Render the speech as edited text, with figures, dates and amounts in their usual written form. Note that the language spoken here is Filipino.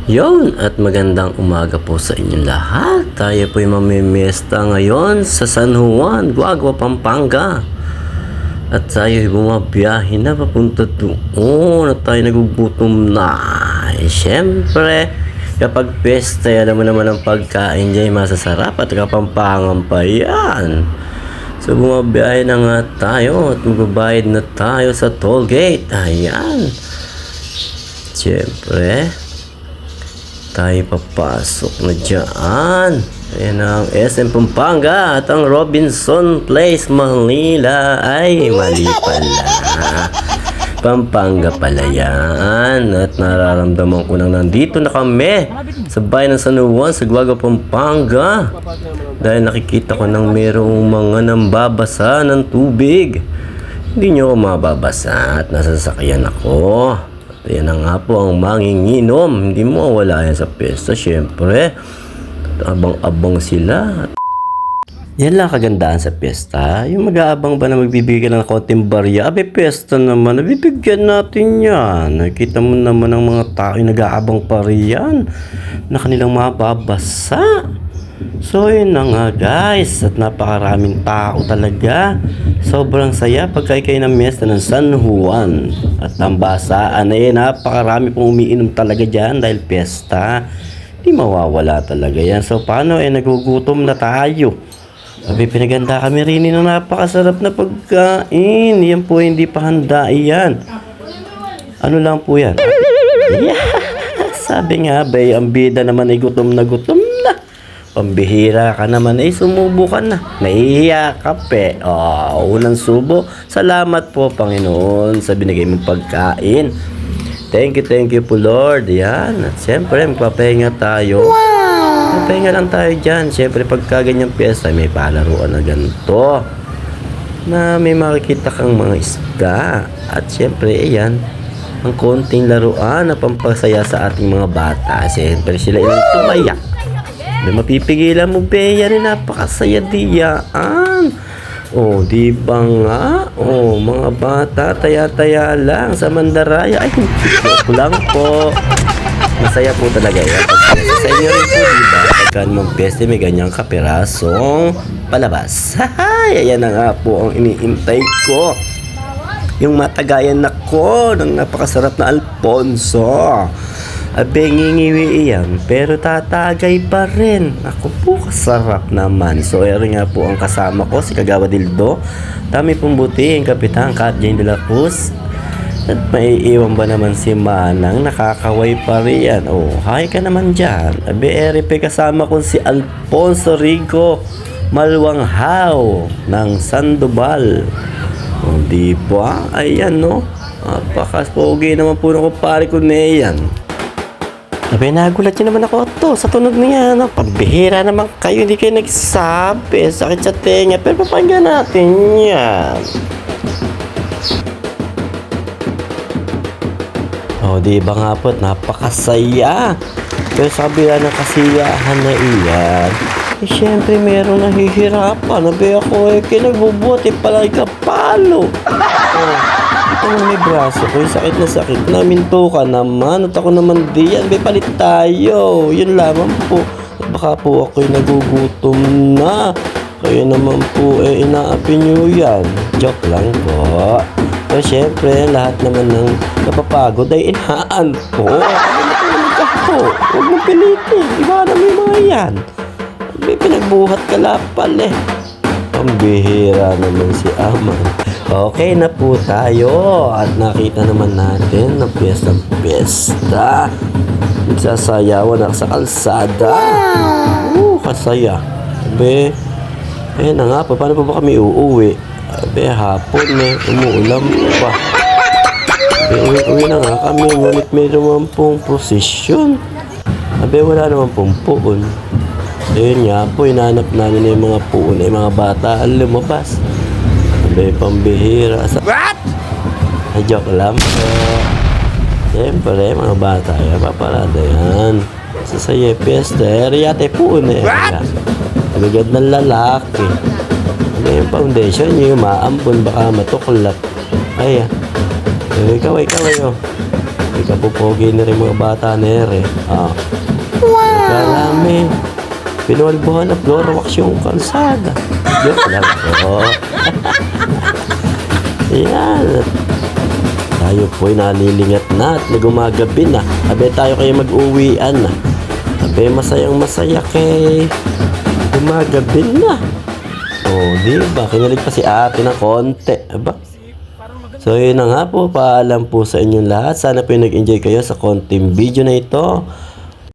Yon at magandang umaga po sa inyong lahat. Tayo po'y mamimiesta ngayon sa San Juan, Guagua, Pampanga. At tayo'y bumabiyahe na papunta doon at tayo nagugutom na. Siyempre, kapag pesta, alam mo naman ang pagkain dyan masasarap at kapampangan pa yan. So bumabiyahe na nga tayo at magbabayad na tayo sa toll gate. Ayan. Siyempre, tayo papasok na dyan. Ayan ang SM Pampanga at ang Robinson Place, Manila. Ay, mali pala. Pampanga pala yan. At nararamdaman ko nang nandito na kami sa bayan ng San Juan, sa Guagua, Pampanga. Dahil nakikita ko nang merong mga nambabasa ng tubig. Hindi nyo ako mababasa at nasasakyan ako. Yan na nga po ang manginginom. Hindi mo wala yan sa pesta, syempre. Abang-abang sila. Yan lang kagandaan sa pesta. Yung mag-aabang ba na magbibigyan ng konting barya? Abe, pesta naman. Nabibigyan natin yan. Nakita mo naman ang mga tao yung nag-aabang pa riyan na kanilang mababasa. So yun na nga guys, at napakaraming tao talaga. Sobrang saya pagka kayo ng miyesta ng San Juan. At ang basaan ay napakarami pong umiinom talaga dyan dahil piyesta. Di mawawala talaga yan. So paano nagugutom na tayo. Sabi pinaganda kami rin ng napakasarap na pagkain. Yan po hindi pa handa yan. Ano lang po yan? Yeah. Sabi nga ba ang bida naman ay gutom na gutom na. Pambihira ka naman, sumubo ka na. Nahihiya ka pe. Unang subo. Salamat po, Panginoon, sa binigay mong pagkain. Thank you po, Lord. Yan. At siyempre, magpapahinga tayo. Wow! Magpahinga lang tayo dyan. Siyempre, pagka ganyang piyesta, may palaruan na ganito. Na may makikita kang mga isda. At siyempre, ayan, ang konting laruan na pampasaya sa ating mga bata. Siyempre, sila yung tumayak. Mapipigilan mo ba yan? Napakasaya diyaan. Di ba nga? Mga bata, taya-taya lang sa Mandaraya. Ay, joke lang po. Masaya po talaga yan. Sa inyo rin po, diba? Pagka naman peste, may ganyang kapirasong palabas. Ayan na nga po ang iniintay ko. Yung matagayan na ko ng napakasarap na Alfonso. Abe, ngingiwi iyan, pero tatagay pa rin. Ako po, kasarap naman. So, eri nga po ang kasama ko, si Kagawa Dildo. Dami pong buti, ang Kapitan Kat Jane de la Cruz. At may iwan ba naman si Manang, nakakaway pa rin. Hi ka naman dyan. Abe, eri pa kasama ko si Alfonso Rico Malwanghaw ng Sandoval. Di ba? Ayan, no? Napakaspogi naman po ng kumpare ko na yan. Sabi, nagulat nyo naman ako sa tunog niya. Pambihira naman kayo, hindi kayo nagsabi. Sakit sa tenga, pero papanggan natin yan. Di ba nga po, napakasaya. Pero sabi na ng kasiyahan na iyan, syempre merong nahihirapan. Sabi ako, kinagbubuti pala kapalo. May braso ko, sakit na sakit. Naminto ka naman. At ako naman diyan. May palit tayo. Yun lamang po. At baka po ako'y nagugutom na. Kayo naman po, inaapi nyo yan. Joke lang po. Pero syempre, lahat naman ng napapagod ay inaan po. Huwag mong pilitin. Iba na may mga yan. May pinagbuhat ka lapal Pambihira naman si Aman. Okay na po tayo at nakita naman natin na piyesta. Nagsasayawan sa kalsada. Kasaya. Sabi, na nga pa, paano pa ba kami uuwi? Sabi, hapon umuulam pa. Sabi, uwi na nga kami, ngunit may naman pong prosesyon. Sabi, wala naman pong puon. Ayun nga po, hinanap namin yung mga puon, yung mga bata ang lumabas. Sabi, pambihira. What? Joke lang po. Siyempre, mga bata yan, paparada yan. Sasaya, piyesta, yate puon What? Agad ng lalaki. Yung foundation nyo, yung maampun, baka matuklat. Ay, kaway kapupogi na rin mga bata na ere. Karami. Pinulbuhan na Florowax yung kalsada. Joke lang po. Ayan. Tayo po'y nalilingat na at nagumagabi na. Abe tayo kayo mag-uwian na. Abe masayang masaya kay gumagabi na. Diba? Kinilig pa si ate ng konti. Aba? So yun na nga po. Paalam po sa inyong lahat. Sana po nag-enjoy kayo sa konting video na ito.